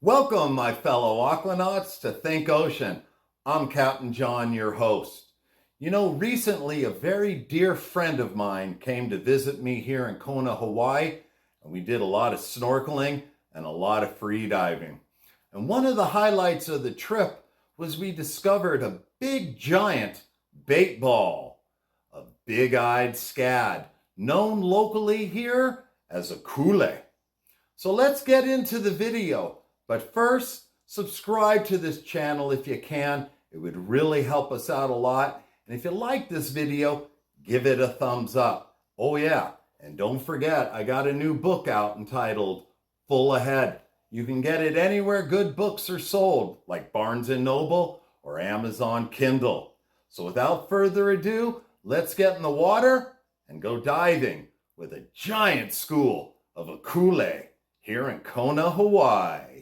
Welcome, my fellow aquanauts, to Think Ocean. I'm Captain John, your host. You know, recently a very dear friend of mine came to visit me here in Kona, Hawaii, and we did a lot of snorkeling and a lot of freediving. And one of the highlights of the trip was we discovered a big giant bait ball, a big-eyed scad, known locally here as Akule. So let's get into the video. But first, subscribe to this channel if you can. It would really help us out a lot. And if you like this video, give it a thumbs up. Oh yeah, and don't forget, I got a new book out entitled Full Ahead. You can get it anywhere good books are sold, like Barnes & Noble or Amazon Kindle. So without further ado, let's get in the water and go diving with a giant school of Akule here in Kona, Hawaii.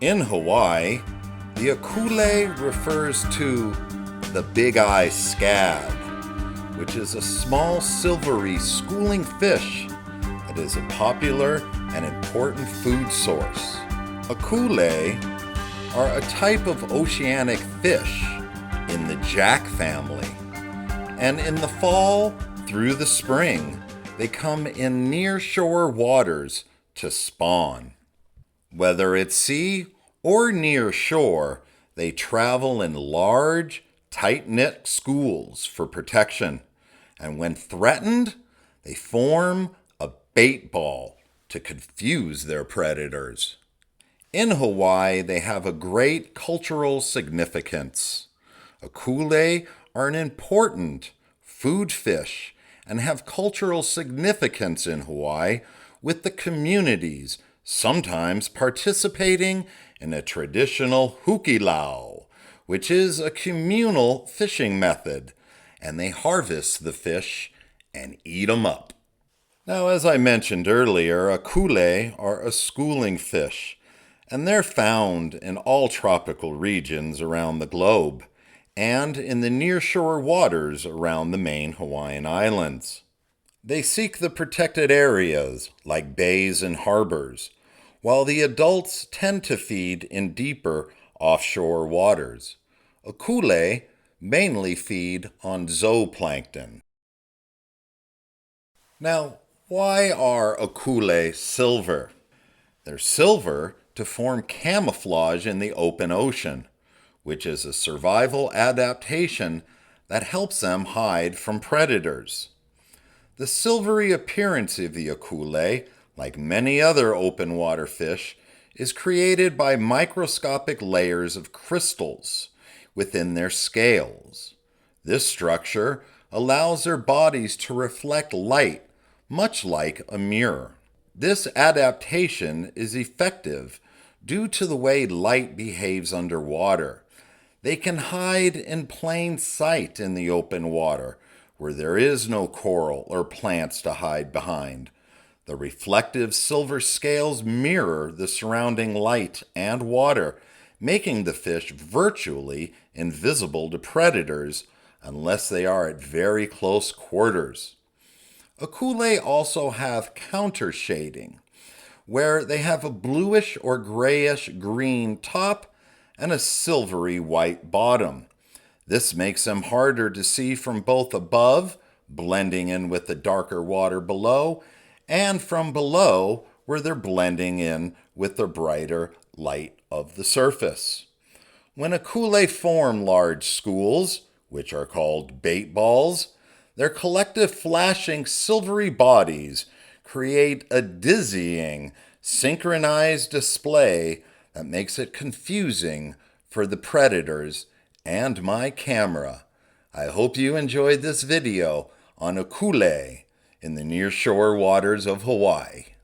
In Hawaii, the Akule refers to the big-eye scad, which is a small silvery schooling fish that is a popular and important food source. Akule are a type of oceanic fish in the jack family, and in the fall through the spring, they come in near-shore waters to spawn. Whether it's sea or near shore, they travel in large, tight-knit schools for protection, and when threatened, they form a bait ball to confuse their predators. In Hawaii, they have a great cultural significance. Akule are an important food fish and have cultural significance in Hawaii with the communities sometimes participating in a traditional hukilau, which is a communal fishing method, and they harvest the fish and eat them up. Now, as I mentioned earlier, Akule are a schooling fish, and they're found in all tropical regions around the globe, and in the nearshore waters around the main Hawaiian islands. They seek the protected areas like bays and harbors, while the adults tend to feed in deeper offshore waters. Akule mainly feed on zooplankton. Now, why are Akule silver? They're silver to form camouflage in the open ocean, which is a survival adaptation that helps them hide from predators. The silvery appearance of the Akule, like many other open water fish, is created by microscopic layers of crystals within their scales. This structure allows their bodies to reflect light, much like a mirror. This adaptation is effective due to the way light behaves underwater. They can hide in plain sight in the open water, where there is no coral or plants to hide behind. The reflective silver scales mirror the surrounding light and water, making the fish virtually invisible to predators unless they are at very close quarters. Akule also have counter shading, where they have a bluish or grayish green top and a silvery white bottom. This makes them harder to see from both above, blending in with the darker water below, and from below, where they're blending in with the brighter light of the surface. When Akule form large schools, which are called bait balls, their collective flashing silvery bodies create a dizzying, synchronized display that makes it confusing for the predators and my camera. I hope you enjoyed this video on Akule in the nearshore waters of Hawaii.